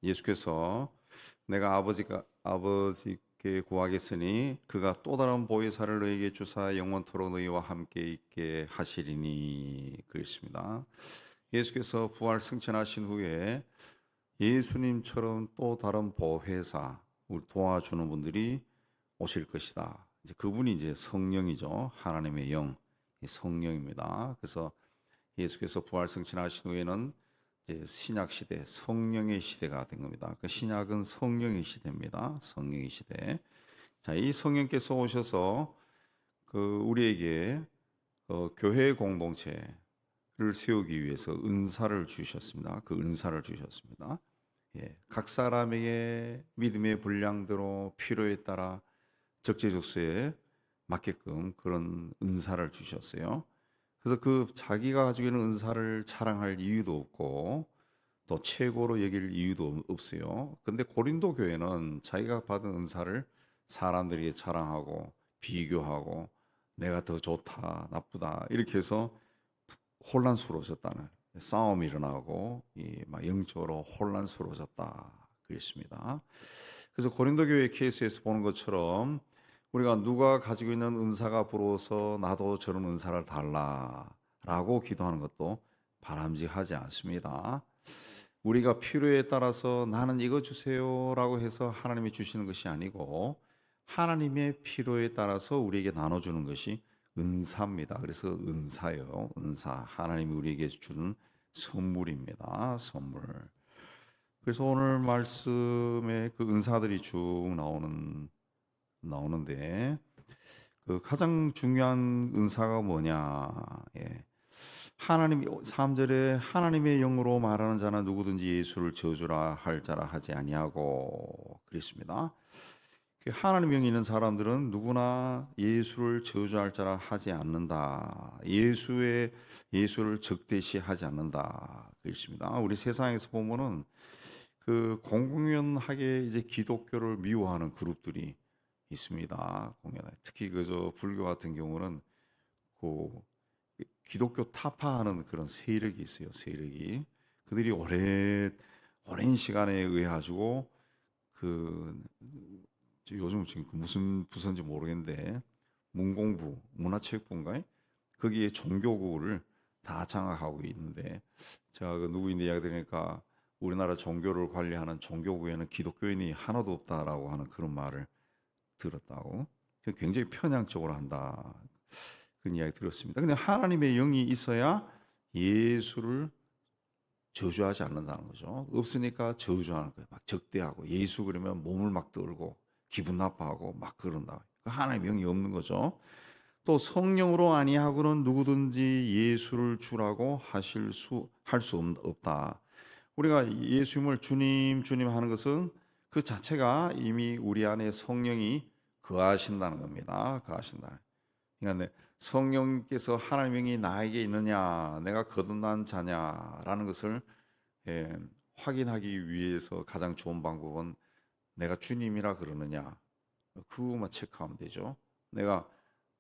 예수께서 내가 아버지께 구하겠으니 그가 또 다른 보혜사를 너에게 주사 영원토록 너희와 함께 있게 하시리니 그랬습니다. 예수께서 부활 승천하신 후에 예수님처럼 또 다른 보혜사, 우리 도와주는 분들이 오실 것이다. 이제 그분이 이제 성령이죠. 하나님의 영, 성령입니다. 그래서 예수께서 부활 승천하신 후에는 이제 신약 시대, 성령의 시대가 된 겁니다. 그 신약은 성령의 시대입니다. 성령의 시대. 자, 이 성령께서 오셔서 우리에게 교회 공동체를 세우기 위해서 은사를 주셨습니다. 그 은사를 주셨습니다. 예, 각 사람에게 믿음의 분량대로 필요에 따라 적재적소에 맞게끔 그런 은사를 주셨어요. 그래서 그 자기가 가지고 있는 은사를 자랑할 이유도 없고 또 최고로 여길 이유도 없어요. 근데 고린도 교회는 자기가 받은 은사를 사람들에게 자랑하고 비교하고 내가 더 좋다, 나쁘다 이렇게 해서 혼란스러워졌다는 싸움이 일어나고 막 영적으로 혼란스러워졌다 그랬습니다. 그래서 고린도 교회 케이스에서 보는 것처럼 우리가 누가 가지고 있는 은사가 부러워서 나도 저런 은사를 달라라고 기도하는 것도 바람직하지 않습니다. 우리가 필요에 따라서 나는 이거 주세요라고 해서 하나님이 주시는 것이 아니고 하나님의 필요에 따라서 우리에게 나눠주는 것이 은사입니다. 그래서 은사예요. 은사. 하나님이 우리에게 주는 선물입니다. 선물. 그래서 오늘 말씀에 그 은사들이 쭉 나오는데 그 가장 중요한 은사가 뭐냐? 예. 하나님 3절에 하나님의 영으로 말하는 자는 누구든지 예수를 저주라 할 자라 하지 아니하고 그랬습니다. 하나님의 영이 있는 사람들은 누구나 예수를 저주할 자라 하지 않는다. 예수를 적대시하지 않는다. 그랬습니다. 우리 세상에서 보면은 그 공공연하게 이제 기독교를 미워하는 그룹들이 있습니다. 특히 그저 불교 같은 경우는 그 기독교 타파하는 그런 세력이 있어요. 세력이 그들이 오랜 시간에 의해 가지고 요즘 지금 무슨 부서인지 모르겠는데 문화체육부인가요? 거기에 종교국을 다 장악하고 있는데 제가 그 누구인지 이야기 들으니까 우리나라 종교를 관리하는 종교국에는 기독교인이 하나도 없다라고 하는 그런 말을 들었다고. 굉장히 편향적으로 한다. 그런 이야기 들었습니다. 근데 하나님의 영이 있어야 예수를 저주하지 않는다는 거죠. 없으니까 저주하는 거예요. 막 적대하고 예수 그러면 몸을 막 떨고 기분 나빠하고 막 그런다. 하나님의 영이 없는 거죠. 또 성령으로 아니하고는 누구든지 예수를 주라고 할 수 없다. 우리가 예수님을 주님 하는 것은 그 자체가 이미 우리 안에 성령이 거하신다는 겁니다. 거하신다. 그러니까 성령께서 하나님의 영이 나에게 있느냐, 내가 거듭난 자냐라는 것을 확인하기 위해서 가장 좋은 방법은 내가 주님이라 그러느냐, 그거만 체크하면 되죠. 내가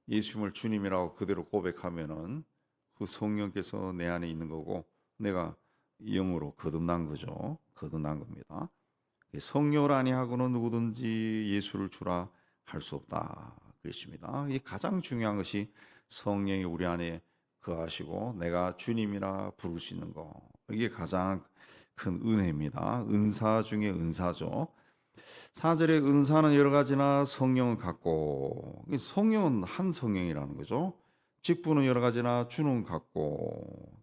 예수님을 주님이라고 그대로 고백하면은 그 성령께서 내 안에 있는 거고 내가 영으로 거듭난 거죠. 거듭난 겁니다. 성령을 아니하고는 누구든지 예수를 주라 할 수 없다. 그랬습니다. 이 가장 중요한 것이 성령이 우리 안에 거하시고 내가 주님이라 부를 수 있는 거. 이게 가장 큰 은혜입니다. 은사 중에 은사죠. 4절의 은사는 여러 가지나 성령은 같고 성령은 한 성령이라는 거죠. 직분은 여러 가지나 주는 같고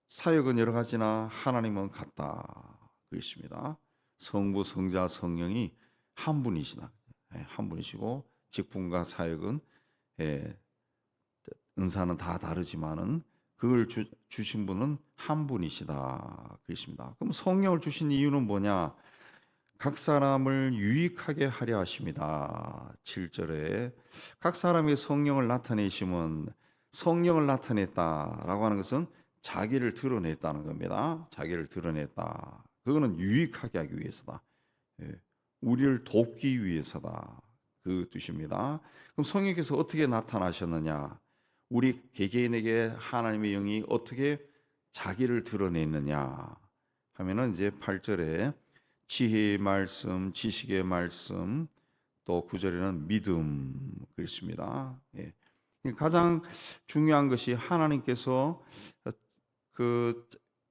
사역은 여러 가지나 하나님은 같다. 그렇습니다. 성부, 성자, 성령이 한 분이시다. 한 분이시고 직분과 사역은 은사는 다 다르지만은 그걸 주신 분은 한 분이시다. 그렇습니다. 그럼 성령을 주신 이유는 뭐냐? 각 사람을 유익하게 하려 하십니다. 7절에 각 사람의 성령을 나타내시면 성령을 나타냈다라고 하는 것은 자기를 드러냈다는 겁니다. 자기를 드러냈다. 그거는 유익하게 하기 위해서다. 우리를 돕기 위해서다. 그 뜻입니다. 그럼 성령께서 어떻게 나타나셨느냐? 우리 개개인에게 하나님의 영이 어떻게 자기를 드러냈느냐? 하면은 이제 8절에 지혜의 말씀, 지식의 말씀, 또 9절에는 믿음 그렇습니다. 예. 가장 중요한 것이 하나님께서 그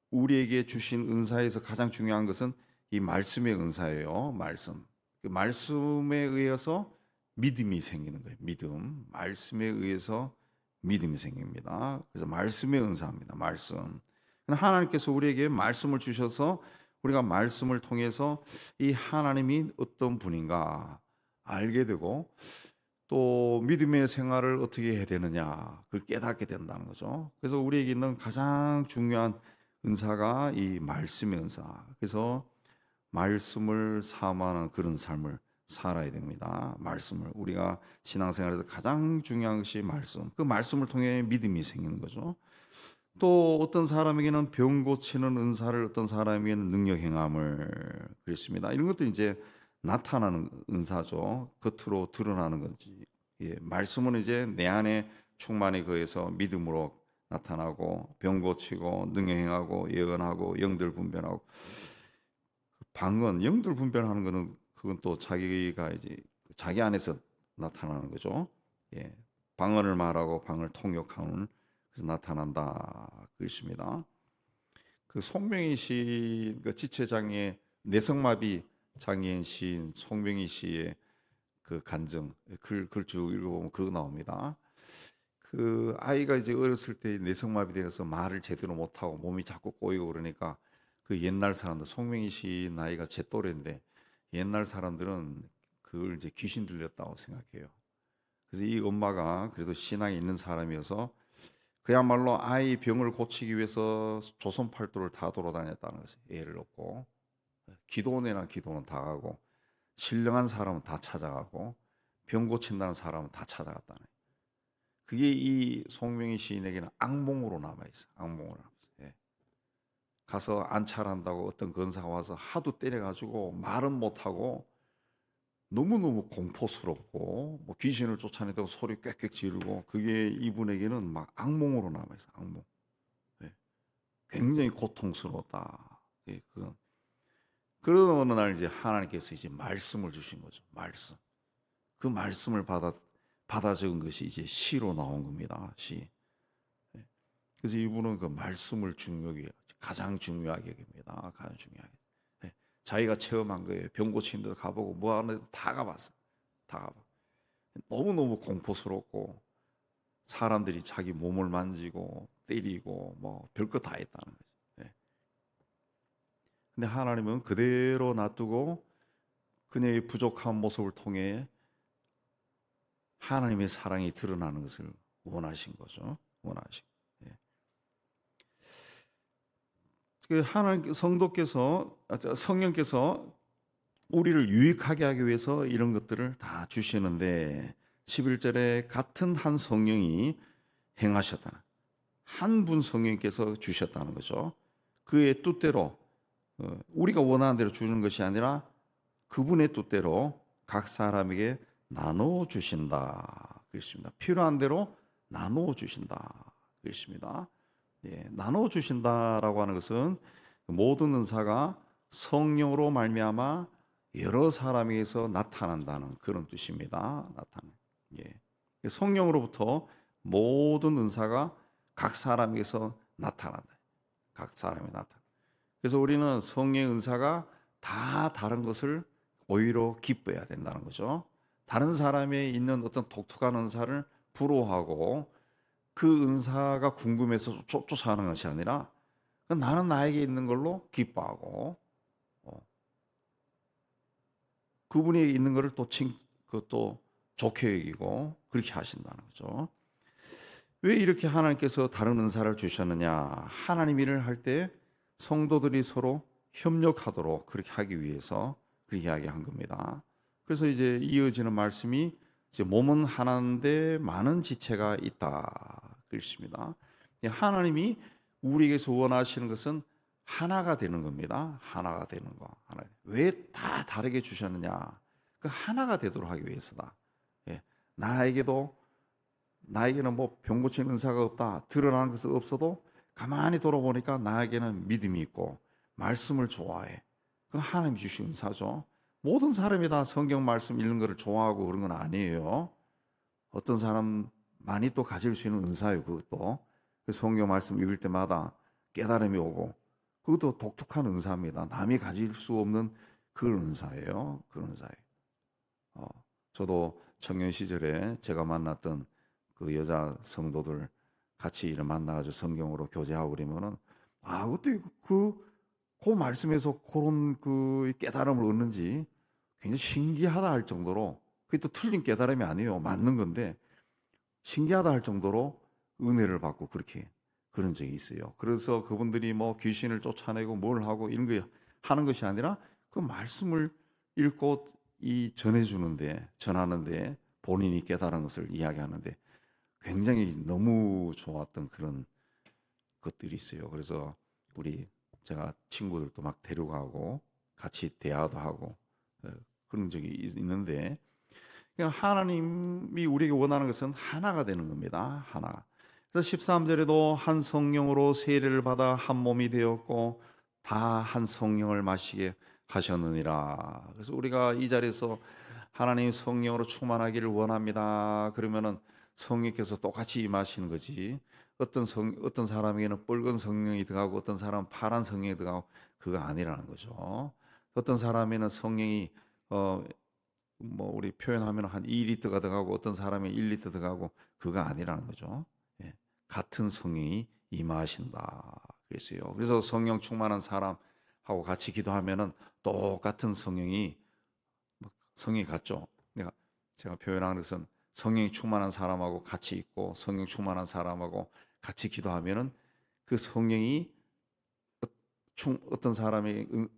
우리에게 주신 은사에서 가장 중요한 것은 이 말씀의 은사예요. 말씀. 그 말씀에 의해서 믿음이 생기는 거예요. 믿음. 말씀에 의해서 믿음이 생깁니다. 그래서 말씀의 은사입니다. 말씀. 하나님께서 우리에게 말씀을 주셔서 우리가 말씀을 통해서 이 하나님이 어떤 분인가 알게 되고 또 믿음의 생활을 어떻게 해야 되느냐 그걸 깨닫게 된다는 거죠. 그래서 우리에게 있는 가장 중요한 은사가 이 말씀의 은사. 그래서 말씀을 사모하는 그런 삶을 살아야 됩니다. 말씀을 우리가 신앙생활에서 가장 중요한 것이 말씀. 그 말씀을 통해 믿음이 생기는 거죠. 또 어떤 사람에게는 병 고치는 은사를, 어떤 사람에게는 능력 행함을 그랬습니다. 이런 것도 이제 나타나는 은사죠. 겉으로 드러나는 건지. 예, 말씀은 이제 내 안에 충만히 거해서 믿음으로 나타나고 병 고치고 능력 행하고 예언하고 영들 분별하고 방언 영들 분별하는 것은 그건 또 자기가 이제 자기 안에서 나타나는 거죠. 예, 방언을 말하고 방언을 통역하는 그래서 나타난다 그렇습니다. 그 송명희 시 그 지체장애 뇌성마비 장애인 시인 송명희 씨의 그 간증 글쭉 읽어보면 그거 나옵니다. 그 아이가 이제 어렸을 때 뇌성마비 되어서 말을 제대로 못하고 몸이 자꾸 꼬이고 그러니까 그 옛날 사람들 송명희 씨 나이가 제 또래인데 옛날 사람들은 그걸 이제 귀신 들렸다고 생각해요. 그래서 이 엄마가 그래도 신앙이 있는 사람이어서 그야말로 아이 병을 고치기 위해서 조선 팔도를 다 돌아다녔다는 것을 애를 얻고 기도원이나 기도는 다 가고 신령한 사람은 다 찾아가고 병 고친다는 사람은 다 찾아갔다는 거예요. 그게 이 송명희 시인에게는 악몽으로 남아있어. 악몽으로 남아있어. 예. 가서 안찰한다고 어떤 권사가 와서 하도 때려가지고 말은 못하고 너무너무 공포스럽고 뭐 귀신을 쫓아내다고 소리 꽥꽥 지르고 그게 이분에게는 막 악몽으로 남아있어. 악몽. 예. 굉장히 고통스러웠다. 예. 그런 어느 날 이제 하나님께서 이제 말씀을 주신 거죠. 말씀. 그 말씀을 받아 적은 것이 이제 시로 나온 겁니다. 시. 예. 그래서 이분은 그 말씀을 가장 중요하게 여깁니다. 가장 중요하게. 예. 자기가 체험한 거예요. 병 고치는 데도 가보고 뭐 하는 데도 다 가봤어요. 다 가봐. 너무너무 공포스럽고 사람들이 자기 몸을 만지고 때리고 뭐 별거 다 했다는 거죠. 예. 근데 하나님은 그대로 놔두고 그녀의 부족한 모습을 통해 하나님의 사랑이 드러나는 것을 원하신 거죠. 원하신. 예. 그 하나님 성령께서 우리를 유익하게 하기 위해서 이런 것들을 다 주시는데 11절에 같은 한 성령이 행하셨다는 한 분 성령께서 주셨다는 거죠. 그의 뜻대로 우리가 원하는 대로 주는 것이 아니라 그분의 뜻대로 각 사람에게 나눠 주신다. 그렇습니다. 필요한 대로 나눠 주신다. 그렇습니다. 예, 나눠 주신다라고 하는 것은 모든 은사가 성령으로 말미암아 여러 사람에게서 나타난다는 그런 뜻입니다. 나타나. 예. 성령으로부터 모든 은사가 각 사람에게서 나타난다. 각 사람이 나타나. 그래서 우리는 성령의 은사가 다 다른 것을 오히려 기뻐해야 된다는 거죠. 다른 사람에 있는 어떤 독특한 은사를 부러워하고 그 은사가 궁금해서 쫓아가는 것이 아니라 나는 나에게 있는 걸로 기뻐하고 그분이 있는 것을 또 좋게 여기고 그렇게 하신다는 거죠. 왜 이렇게 하나님께서 다른 은사를 주셨느냐? 하나님 일을 할 때 성도들이 서로 협력하도록 그렇게 하기 위해서 그렇게 이야기한 겁니다. 그래서 이제 이어지는 말씀이 이제 몸은 하나인데 많은 지체가 있다 그렇습니다. 하나님이 우리에게서 원하시는 것은 하나가 되는 겁니다. 하나가 되는 거. 왜 다 다르게 주셨느냐? 그 하나가 되도록 하기 위해서다. 예. 나에게는 뭐 병 고치는 은사가 없다. 드러나는 것은 없어도 가만히 돌아보니까 나에게는 믿음이 있고 말씀을 좋아해. 그건 하나님이 주신 은사죠. 모든 사람이 다 성경 말씀 읽는 것을 좋아하고 그런 건 아니에요. 어떤 사람 많이 또 가질 수 있는 은사예요. 그것도 그 성경 말씀 읽을 때마다 깨달음이 오고 그것도 독특한 은사입니다. 남이 가질 수 없는 그런 은사예요. 그런 은사예요. 저도 청년 시절에 제가 만났던 그 여자 성도들 같이 이렇게 만나가지고 성경으로 교제하고 그러면은 어떻게 그 말씀에서 그런 그 깨달음을 얻는지 굉장히 신기하다 할 정도로 그게 또 틀린 깨달음이 아니에요. 맞는 건데 신기하다 할 정도로 은혜를 받고 그렇게 그런 적이 있어요. 그래서 그분들이 뭐 귀신을 쫓아내고 뭘 하고 이런 거 하는 것이 아니라 그 말씀을 읽고 전하는데 본인이 깨달은 것을 이야기하는데 굉장히 너무 좋았던 그런 것들이 있어요. 그래서 제가 친구들도 막 데려가고 같이 대화도 하고 그런 적이 있는데 그냥 하나님이 우리에게 원하는 것은 하나가 되는 겁니다. 하나. 그래서 13절에도 한 성령으로 세례를 받아 한 몸이 되었고 다 한 성령을 마시게 하셨느니라. 그래서 우리가 이 자리에서 하나님 성령으로 충만하기를 원합니다. 그러면은 성령께서 똑같이 임하시는 거지. 어떤 사람에게는 붉은 성령이 들어가고 어떤 사람은 파란 성령이 들어가고 그거 아니라는 거죠. 어떤 사람에는 성령이 뭐 우리 표현하면 한 2리터가 들어가고 어떤 사람이 1리터 들어가고 그거 아니라는 거죠. 예. 같은 성령이 임하신다 그랬어요. 그래서 성령 충만한 사람하고 같이 기도하면은 똑같은 성령이 같죠. 제가 표현하는 것은 성령이 충만한 사람하고 같이 있고 성령 충만한 사람하고 같이 기도하면은 그 성령이 어떤 사람에게는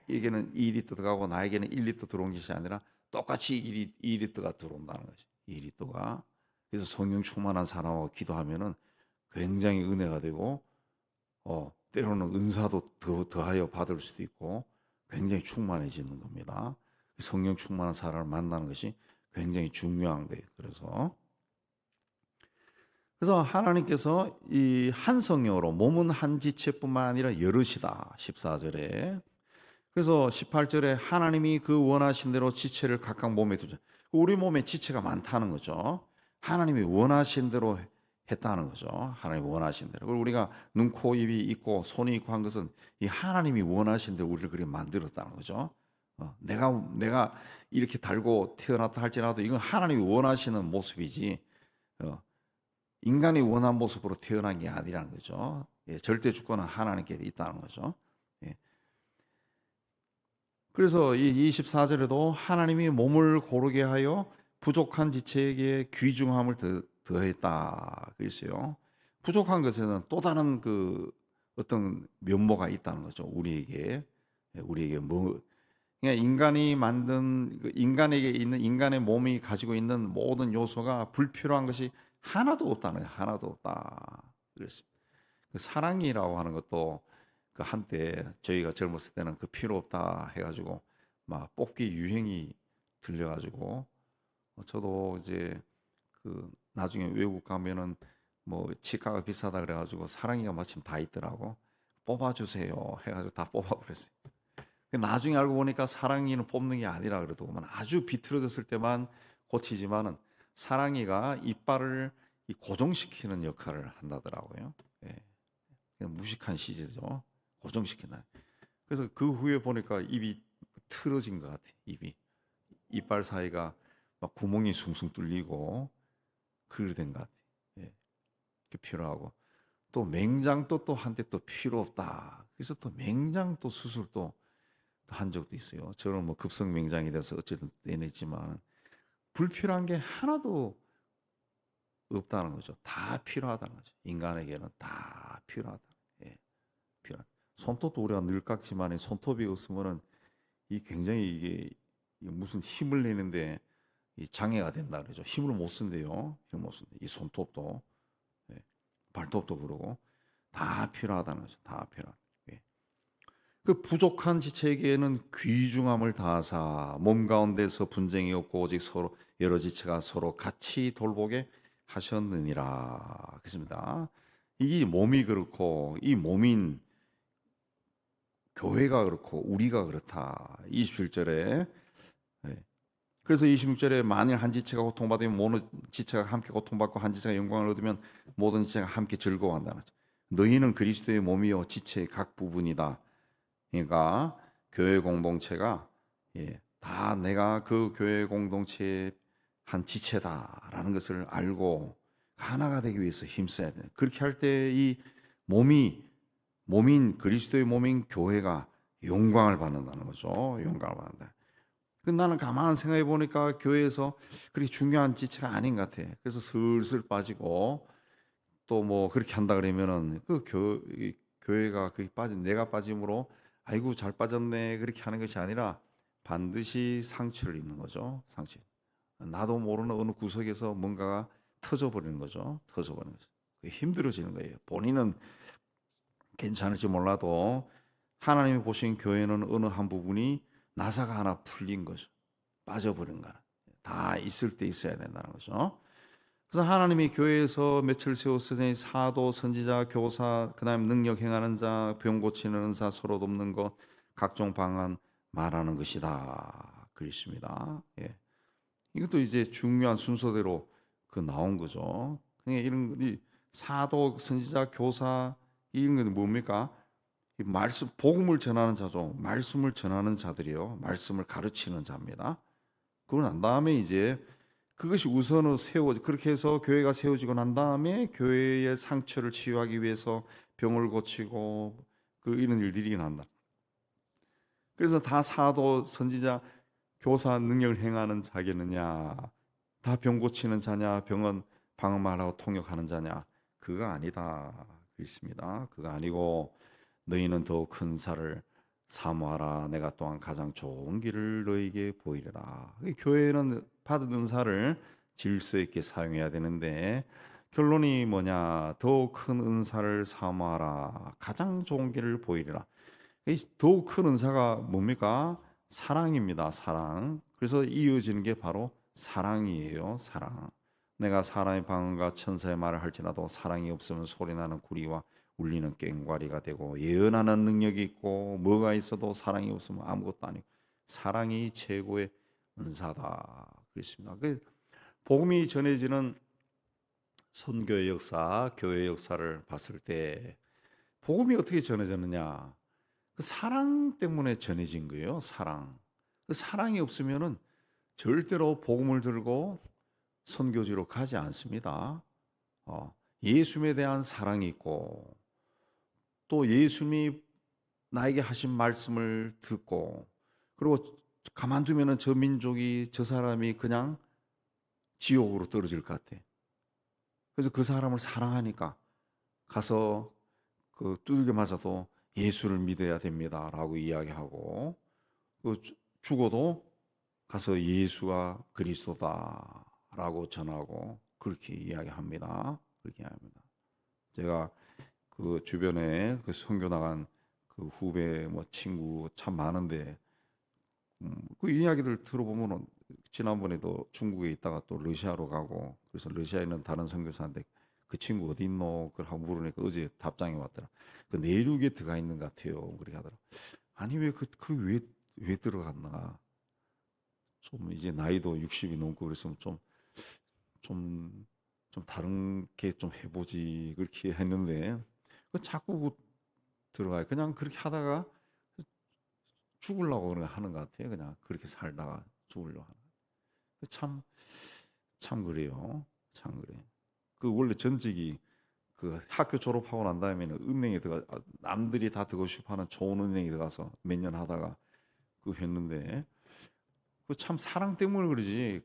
2리터 들어가고 나에게는 1리터 들어온 것이 아니라 똑같이 2리터가 들어온다는 거지. 2리터가. 그래서 성령 충만한 사람하고 기도하면은 굉장히 은혜가 되고 때로는 은사도 더하여 받을 수도 있고 굉장히 충만해지는 겁니다. 성령 충만한 사람을 만나는 것이 굉장히 중요한 거예요. 그래서 하나님께서 이 한 성령으로 몸은 한 지체뿐만 아니라 여럿이다. 14절에. 그래서 18절에 하나님이 그 원하신 대로 지체를 각각 몸에 두자. 우리 몸에 지체가 많다는 거죠. 하나님이 원하신 대로 했다는 거죠. 하나님이 원하신 대로. 그리고 우리가 눈, 코, 입이 있고 손이 있고 한 것은 이 하나님이 원하신 대로 우리를 그렇게 만들었다는 거죠. 내가 이렇게 달고 태어났다 할지라도 이건 하나님이 원하시는 모습이지 인간이 원한 모습으로 태어난 게 아니라는 거죠. 절대 주권은 하나님께 있다는 거죠. 그래서 이 24절에도 하나님이 몸을 고르게 하여 부족한 지체에게 귀중함을 더했다 그랬어요. 부족한 것에는 또 다른 그 어떤 면모가 있다는 거죠. 우리에게 뭐 그냥 인간이 만든 인간에게 있는 인간의 몸이 가지고 있는 모든 요소가 불필요한 것이 하나도 없다는 거예요. 하나도 없다. 그랬습니다. 그 사랑이라고 하는 것도 그 한때 저희가 젊었을 때는 그 필요 없다 해가지고 막 뽑기 유행이 들려가지고 저도 이제 그 나중에 외국 가면은 뭐 치과가 비싸다 그래가지고 사랑이가 마침 다 있더라고. 뽑아주세요 해가지고 다 뽑아버렸어요. 나중에 알고 보니까 사랑이는 뽑는 게 아니라 그러더구만. 아주 비틀어졌을 때만 고치지만은 사랑이가 이빨을 고정시키는 역할을 한다더라고요. 무식한 시제죠. 고정시키나. 그래서 그 후에 보니까 입이 틀어진 것 같아. 이빨 사이가 막 구멍이 숭숭 뚫리고 그렇게 된 것 같아. 그 필요하고 또 맹장도 또 한때 또 필요 없다. 그래서 또 맹장 또 수술도 한 적도 있어요. 저는 뭐 급성 맹장이 돼서 어쨌든 떼냈지만 불필요한 게 하나도 없다는 거죠. 다 필요하다는 거죠. 인간에게는 다 필요하다. 필요한. 손톱도 우리가 늘 깎지만 손톱이 없으면은 이 굉장히 이게 무슨 힘을 내는데 이 장애가 된다 그러죠. 힘을 못 쓴대요. 힘을 못 쓴대. 이 손톱도 발톱도 그러고 다 필요하다는 거죠. 다 필요한. 그 부족한 지체에게는 귀중함을 다하사 몸 가운데서 분쟁이 없고 오직 서로 여러 지체가 서로 같이 돌보게 하셨느니라. 그렇습니다. 이 몸이 그렇고 이 몸인 교회가 그렇고 우리가 그렇다. 27절에. 그래서 26절에 만일 한 지체가 고통받으면 모든 지체가 함께 고통받고 한 지체가 영광을 얻으면 모든 지체가 함께 즐거워한다는 거죠. 너희는 그리스도의 몸이요 지체의 각 부분이다. 그러니까 교회 공동체가 다 내가 그 교회 공동체의 한 지체다라는 것을 알고 하나가 되기 위해서 힘써야 돼. 그렇게 할 때 이 몸인 그리스도의 몸인 교회가 영광을 받는다는 거죠. 영광을 받는다. 나는 가만 생각해 보니까 교회에서 그렇게 중요한 지체가 아닌 것 같아. 그래서 슬슬 빠지고 또 뭐 그렇게 한다 그러면은 교회가 그게 빠진 내가 빠짐으로 아이고 잘 빠졌네 그렇게 하는 것이 아니라 반드시 상처를 입는 거죠. 상처. 나도 모르는 어느 구석에서 뭔가가 터져버리는 거죠. 터져버리는 거죠. 힘들어지는 거예요. 본인은 괜찮을지 몰라도 하나님이 보신 교회는 어느 한 부분이 나사가 하나 풀린 거죠. 빠져버린 거는 다 있을 때 있어야 된다는 거죠. 그래서 하나님이 교회에서 며칠 세웠으니 사도, 선지자, 교사, 그다음 능력 행하는 자, 병 고치는 은사, 서로 돕는 것, 각종 방안 말하는 것이다. 그렇습니다. 이것도 이제 중요한 순서대로 나온 거죠. 그러니까 이런 사도, 선지자, 교사 이런 건 뭡니까? 말씀 복음을 전하는 자죠. 말씀을 전하는 자들이요. 말씀을 가르치는 자입니다. 그러고 난 다음에 이제 그것이 우선으로 그렇게 해서 교회가 세워지고 난 다음에 교회의 상처를 치유하기 위해서 병을 고치고 이런 일들이 난다. 그래서 다 사도, 선지자, 교사 능력을 행하는 자겠느냐? 다 병 고치는 자냐? 병은 방언말하고 통역하는 자냐? 그거 아니다. 그렇습니다. 그거 아니고 너희는 더 큰 사를 사모하라. 내가 또한 가장 좋은 길을 너희에게 보이리라. 교회는 받은 은사를 질서 있게 사용해야 되는데 결론이 뭐냐? 더 큰 은사를 사모하라. 가장 좋은 길을 보이리라. 더 큰 은사가 뭡니까? 사랑입니다. 사랑. 그래서 이어지는 게 바로 사랑이에요. 사랑. 내가 사람의 방언과 천사의 말을 할지라도 사랑이 없으면 소리나는 구리와 울리는 꽹과리가 되고 예언하는 능력이 있고 뭐가 있어도 사랑이 없으면 아무것도 아니고 사랑이 최고의 은사다. 그렇습니다. 복음이 전해지는 선교의 역사, 교회의 역사를 봤을 때 복음이 어떻게 전해졌느냐? 그 사랑 때문에 전해진 거예요. 사랑. 그 사랑이 없으면은 절대로 복음을 들고 선교지로 가지 않습니다. 예수님에 대한 사랑이 있고 또 예수님이 나에게 하신 말씀을 듣고 그리고 가만두면은 저 민족이 저 사람이 그냥 지옥으로 떨어질 것 같아. 그래서 그 사람을 사랑하니까 가서 두들겨 맞아도 예수를 믿어야 됩니다라고 이야기하고 죽어도 가서 예수가 그리스도다라고 전하고 그렇게 이야기합니다. 그렇게 합니다. 제가 주변에 선교 나간 후배 친구 참 많은데 그 이야기들 들어보면은 지난번에도 중국에 있다가 또 러시아로 가고 그래서 러시아에 있는 다른 선교사한테 그 친구 어디 있노? 그걸 하고 물으니까 어제 답장이 왔더라. 그 내륙에 들어가 있는 것 같아요. 그렇게 하더라. 아니 왜 들어갔나? 좀 이제 나이도 60이 넘고 그랬으면 좀 다른 게 좀 해보지 그렇게 했는데 자꾸 들어가요. 그냥 그렇게 하다가 죽으려고 하는 것 같아요. 그냥 그렇게 살다가 죽으려고 하는. 참 그래요. 참 그래. 원래 전직이 학교 졸업하고 난 다음에는 은행에 남들이 다 들어가고 싶어하는 좋은 은행에 들어가서 몇 년 하다가 했는데 참 사랑 때문에 그러지.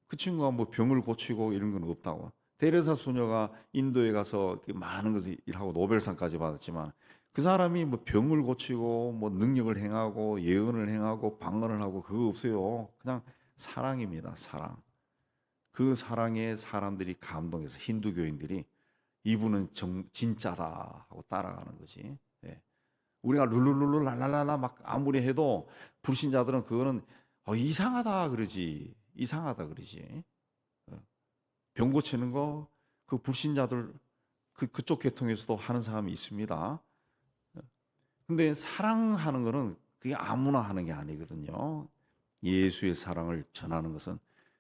그 친구가 뭐 병을 고치고 이런 건 없다고. 데레사 수녀가 인도에 가서 많은 것을 일하고 노벨상까지 받았지만 그 사람이 뭐 병을 고치고 뭐 능력을 행하고 예언을 행하고 방언을 하고 그거 없어요. 그냥 사랑입니다. 사랑. 그 사랑에 사람들이 감동해서 힌두교인들이 이분은 진짜다 하고 따라가는 거지. 우리가 룰루룰루 랄랄랄라 막 아무리 해도 불신자들은 그거는 이상하다 그러지. 이상하다 그러지. 병 고치는 거 그 불신자들 그쪽 계통에서도 하는 사람이 있습니다. 근데 사랑하는 거는 그게 아무나 하는 게 아니거든요. 예수의 사랑을 전하는 것은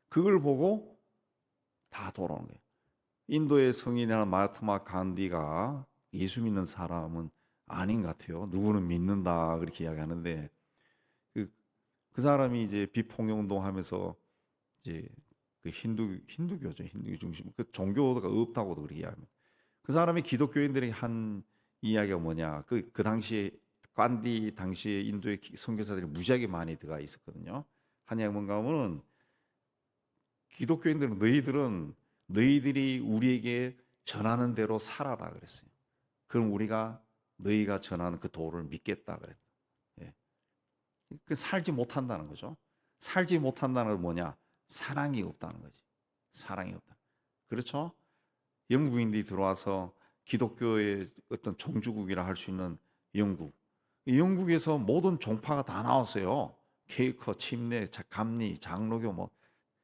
그걸 보고 다 돌아오는 거예요. 인도의 성인이나 마하트마 간디가 예수 믿는 사람은 아닌 것 같아요. 누구는 믿는다 그렇게 이야기하는데 그, 그 사람이 이제 비폭력운동 하면서 이제 그 힌두교죠. 힌두교 중심 그 종교가 없다고도 그렇게 이야기합니다. 그 사람이 기독교인들이 한 이야기가 뭐냐? 그 당시에 간디 당시에 인도의 선교사들이 무지하게 많이 들어가 있었거든요. 한 이야기 뭔가 하면은 기독교인들은 너희들이 우리에게 전하는 대로 살아라 그랬어요. 그럼 우리가 너희가 전하는 그 도를 믿겠다 그랬다. 예. 그 살지 못한다는 거죠. 살지 못한다는 건 뭐냐? 사랑이 없다는 거지. 사랑이 없다. 그렇죠? 영국인들이 들어와서 기독교의 어떤 종주국이라 할 수 있는 영국. 이 영국에서 모든 종파가 다 나왔어요. 케이커, 침례, 감리, 장로교 뭐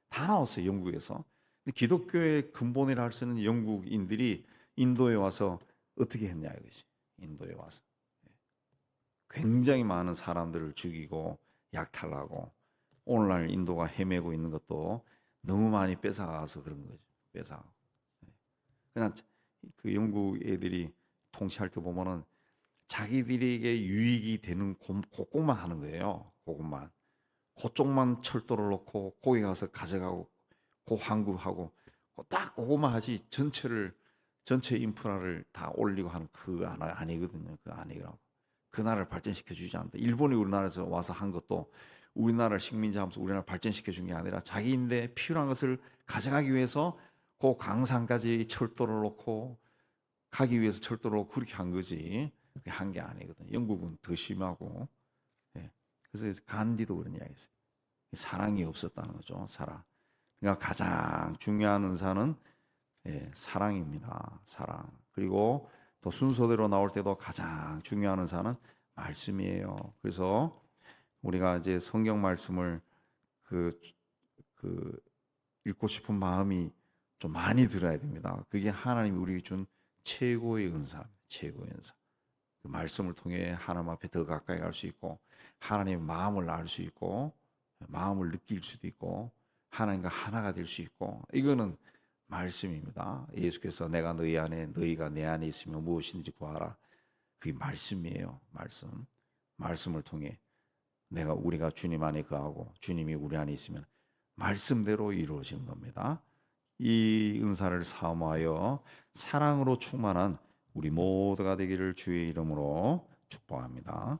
다 나왔어요. 영국에서. 근데 기독교의 근본이라 할 수 있는 영국인들이 인도에 와서 어떻게 했냐 이것이. 인도에 와서 굉장히 많은 사람들을 죽이고 약탈하고 오늘날 인도가 헤매고 있는 것도 너무 많이 뺏어가서 그런 거죠. 뺏어. 그냥 그 영국 애들이 통치할 때 보면은 자기들에게 유익이 되는 그것만 하는 거예요. 그것만. 그쪽만 철도를 놓고 거기 가서 가져가고 그 환급하고 딱 그것만 하지 전체 인프라를 다 올리고 하는 그 아니거든요. 그 아니라고. 그 나라를 발전시켜 주지 않는다. 일본이 우리나라에서 와서 한 것도 우리나라를 식민지 하면서 우리나라를 발전시켜 준 게 아니라 자기인데 필요한 것을 가져가기 위해서 그 강산까지 철도를 놓고 가기 위해서 철도를 놓고 그렇게 한 거지. 한 게 아니거든요. 영국은 더 심하고. 예. 그래서 간디도 그런 이야기했어요. 사랑이 없었다는 거죠. 사랑. 그러니까 가장 중요한 은사는 사랑입니다. 사랑. 그리고 또 순서대로 나올 때도 가장 중요한 은사는 말씀이에요. 그래서 우리가 이제 성경 말씀을 그 읽고 싶은 마음이 좀 많이 들어야 됩니다. 그게 하나님이 우리에게 준 최고의 은사입니다. 최고의 은사. 그 말씀을 통해 하나님 앞에 더 가까이 갈 수 있고 하나님의 마음을 알 수 있고 마음을 느낄 수도 있고 하나님과 하나가 될 수 있고 이거는 말씀입니다. 예수께서 내가 너희 안에 너희가 내 안에 있으면 무엇이든지 구하라. 그게 말씀이에요. 말씀을 통해 우리가 주님 안에 거하고 주님이 우리 안에 있으면 말씀대로 이루어지는 겁니다. 이 은사를 사모하여 사랑으로 충만한 우리 모두가 되기를 주의 이름으로 축복합니다.